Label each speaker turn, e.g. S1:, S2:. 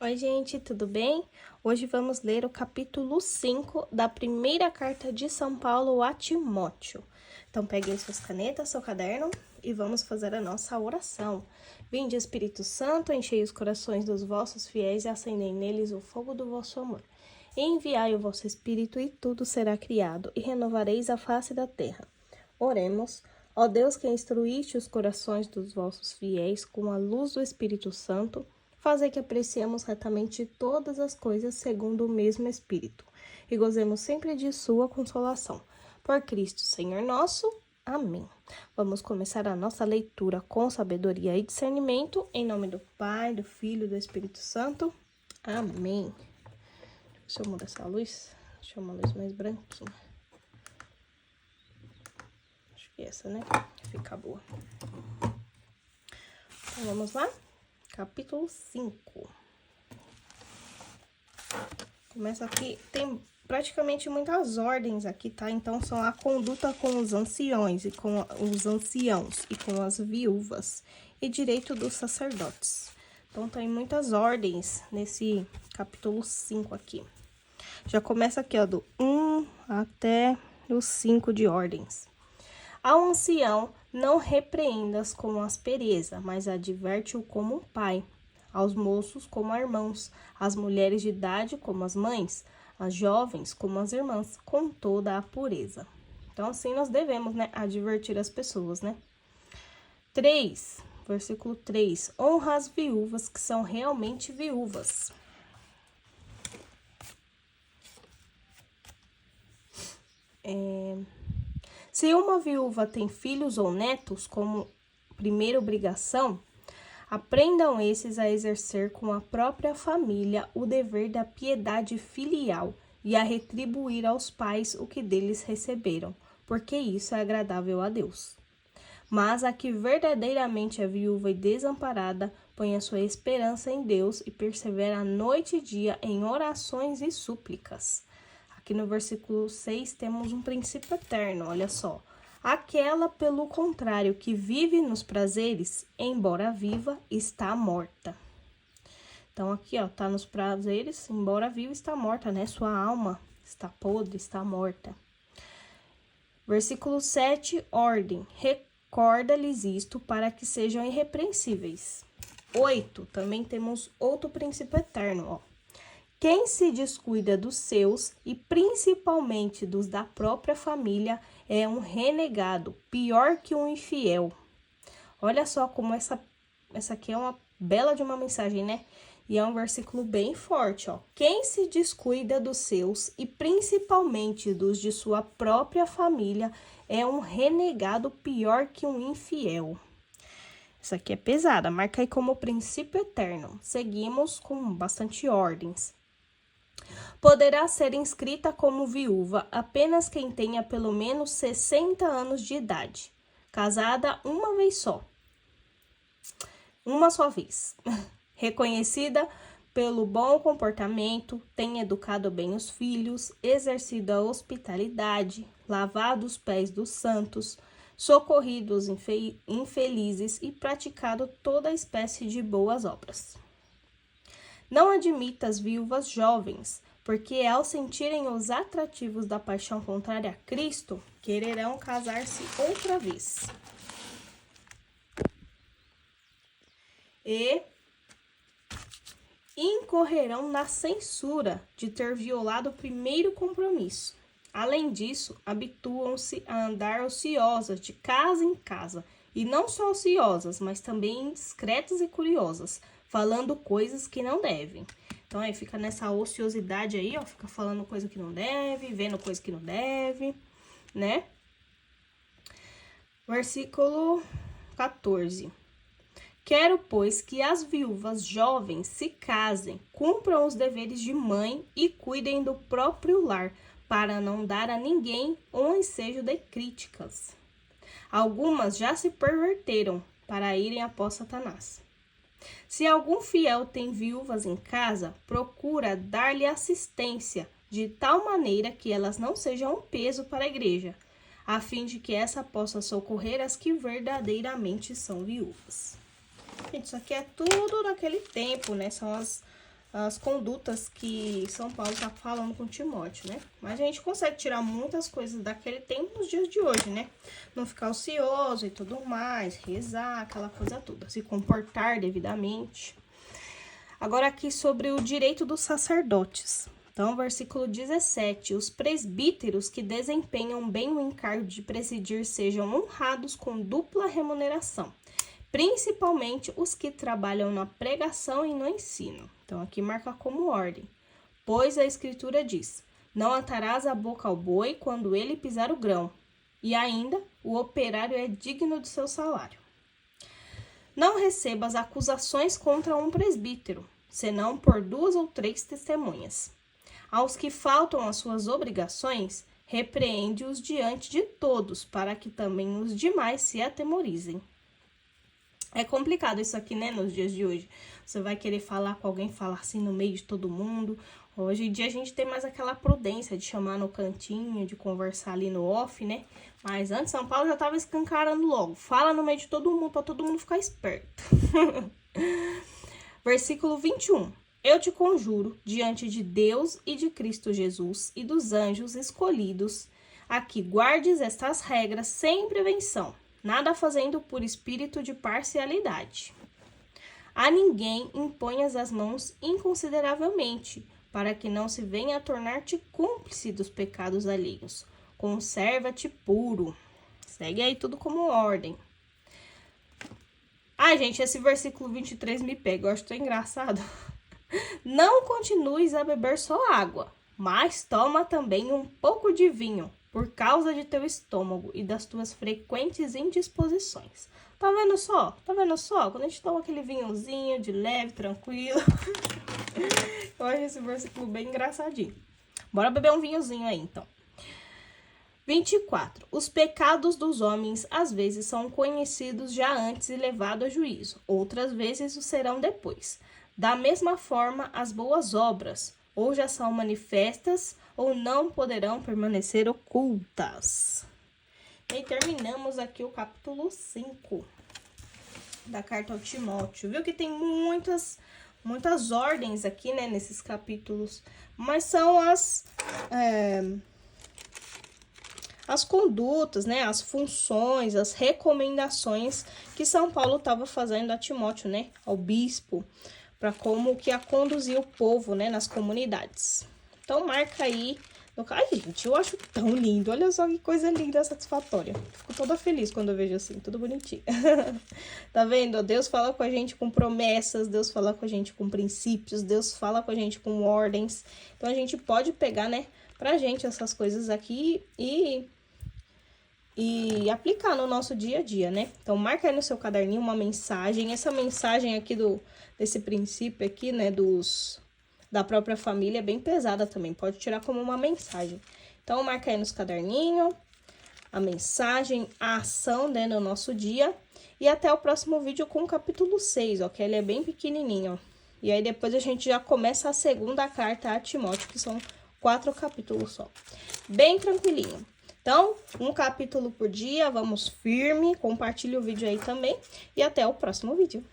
S1: Oi, gente, tudo bem? Hoje vamos ler o capítulo 5 da primeira carta de São Paulo a Timóteo. Então, peguem suas canetas, seu caderno e vamos fazer a nossa oração. Vinde, Espírito Santo, enchei os corações dos vossos fiéis e acendei neles o fogo do vosso amor. Enviai o vosso Espírito e tudo será criado, e renovareis a face da terra. Oremos. Ó Deus, que instruíste os corações dos vossos fiéis com a luz do Espírito Santo, fazei que apreciemos retamente todas as coisas segundo o mesmo Espírito, e gozemos sempre de sua consolação. Por Cristo, Senhor nosso. Amém. Vamos começar a nossa leitura com sabedoria e discernimento, em nome do Pai, do Filho e do Espírito Santo. Amém. Deixa eu mudar essa luz. Deixa eu uma luz mais branquinha. Acho que essa, né? Fica boa. Então, vamos lá? Capítulo 5. Começa aqui, tem praticamente muitas ordens aqui, tá? Então, são a conduta com os anciões e com os anciãos e com as viúvas e direito dos sacerdotes. Então, tem muitas ordens nesse capítulo 5 aqui. Já começa aqui, ó, do 1 até o 5 de ordens. Ao ancião, não repreendas com aspereza, mas adverte-o como um pai. Aos moços, como a irmãos. Às mulheres de idade, como as mães. Às jovens, como as irmãs, com toda a pureza. Então, assim nós devemos, né, advertir as pessoas, né? 3, versículo 3. Honra as viúvas que são realmente viúvas. Se uma viúva tem filhos ou netos como primeira obrigação, aprendam esses a exercer com a própria família o dever da piedade filial e a retribuir aos pais o que deles receberam, porque isso é agradável a Deus. Mas a que verdadeiramente é viúva e desamparada, põe a sua esperança em Deus e persevera noite e dia em orações e súplicas. Aqui no versículo 6 temos um princípio eterno, olha só. Aquela, pelo contrário, que vive nos prazeres, embora viva, está morta. Então, aqui, ó, tá nos prazeres, embora viva, está morta, né? Sua alma está podre, está morta. Versículo 7, ordem. Recorda-lhes isto para que sejam irrepreensíveis. 8, também temos outro princípio eterno, ó. Quem se descuida dos seus, e principalmente dos da própria família, é um renegado, pior que um infiel. Olha só como essa aqui é uma bela de uma mensagem, né? E é um versículo bem forte, ó. Quem se descuida dos seus, e principalmente dos de sua própria família, é um renegado, pior que um infiel. Isso aqui é pesada, marca aí como princípio eterno. Seguimos com bastante ordens. Poderá ser inscrita como viúva apenas quem tenha pelo menos 60 anos de idade, casada uma só vez, reconhecida pelo bom comportamento, tem educado bem os filhos, exercido a hospitalidade, lavado os pés dos santos, socorrido os infelizes e praticado toda espécie de boas obras. Não admita as viúvas jovens, porque ao sentirem os atrativos da paixão contrária a Cristo, quererão casar-se outra vez. E incorrerão na censura de ter violado o primeiro compromisso. Além disso, habituam-se a andar ociosas de casa em casa, e não só ociosas, mas também indiscretas e curiosas, falando coisas que não devem. Então, aí fica nessa ociosidade aí, ó, fica falando coisa que não deve, vendo coisa que não deve, né? Versículo 14. Quero, pois, que as viúvas jovens se casem, cumpram os deveres de mãe e cuidem do próprio lar, para não dar a ninguém um ensejo de críticas. Algumas já se perverteram para irem após Satanás. Se algum fiel tem viúvas em casa, procura dar-lhe assistência, de tal maneira que elas não sejam um peso para a igreja, a fim de que essa possa socorrer as que verdadeiramente são viúvas. Gente, isso aqui é tudo daquele tempo, né? São as condutas que São Paulo tá falando com Timóteo, né? Mas a gente consegue tirar muitas coisas daquele tempo nos dias de hoje, né? Não ficar ocioso e tudo mais, rezar, aquela coisa toda, se comportar devidamente. Agora aqui sobre o direito dos sacerdotes. Então, versículo 17. Os presbíteros que desempenham bem o encargo de presidir sejam honrados com dupla remuneração, principalmente os que trabalham na pregação e no ensino. Então, aqui marca como ordem. Pois a Escritura diz, não atarás a boca ao boi quando ele pisar o grão, e ainda o operário é digno do seu salário. Não recebas acusações contra um presbítero, senão por 2 ou 3 testemunhas. Aos que faltam às suas obrigações, repreende-os diante de todos, para que também os demais se atemorizem. É complicado isso aqui, né, nos dias de hoje. Você vai querer falar com alguém, falar assim no meio de todo mundo. Hoje em dia a gente tem mais aquela prudência de chamar no cantinho, de conversar ali no off, né? Mas antes São Paulo já estava escancarando logo. Fala no meio de todo mundo, para todo mundo ficar esperto. Versículo 21. Eu te conjuro, diante de Deus e de Cristo Jesus e dos anjos escolhidos, a que guardes estas regras sem prevenção, nada fazendo por espírito de parcialidade. A ninguém imponhas as mãos inconsideravelmente, para que não se venha a tornar-te cúmplice dos pecados alheios. Conserva-te puro. Segue aí tudo como ordem. Ai, gente, esse versículo 23 me pega, eu acho tão engraçado. Não continues a beber só água, mas toma também um pouco de vinho, por causa de teu estômago e das tuas frequentes indisposições. Tá vendo só? Tá vendo só? Quando a gente toma aquele vinhozinho de leve, tranquilo. Eu acho esse versículo bem engraçadinho. Bora beber um vinhozinho aí, então. 24. Os pecados dos homens às vezes são conhecidos já antes e levados a juízo. Outras vezes o serão depois. Da mesma forma, as boas obras, ou já são manifestas, ou não poderão permanecer ocultas. E aí, terminamos aqui o capítulo 5 da carta ao Timóteo. Viu que tem muitas ordens aqui, né, nesses capítulos, mas são as condutas, né, as funções, as recomendações que São Paulo estava fazendo a Timóteo, né, ao bispo, para como que a conduzir o povo, né, nas comunidades. Então, marca aí. Ai, gente, eu acho tão lindo. Olha só que coisa linda, satisfatória. Fico toda feliz quando eu vejo assim, tudo bonitinho. Tá vendo? Deus fala com a gente com promessas, Deus fala com a gente com princípios, Deus fala com a gente com ordens. Então, a gente pode pegar, né, pra gente essas coisas aqui e aplicar no nosso dia a dia, né? Então, marca aí no seu caderninho uma mensagem. Essa mensagem aqui desse princípio aqui, né, da própria família é bem pesada também. Pode tirar como uma mensagem. Então, marca aí nos caderninhos a mensagem, a ação, né, no nosso dia. E até o próximo vídeo com o capítulo 6, ó, que ele é bem pequenininho, ó. E aí, depois a gente já começa a segunda carta a Timóteo, que são 4 capítulos só. Bem tranquilinho. Então, um capítulo por dia, vamos firme, compartilhe o vídeo aí também e até o próximo vídeo.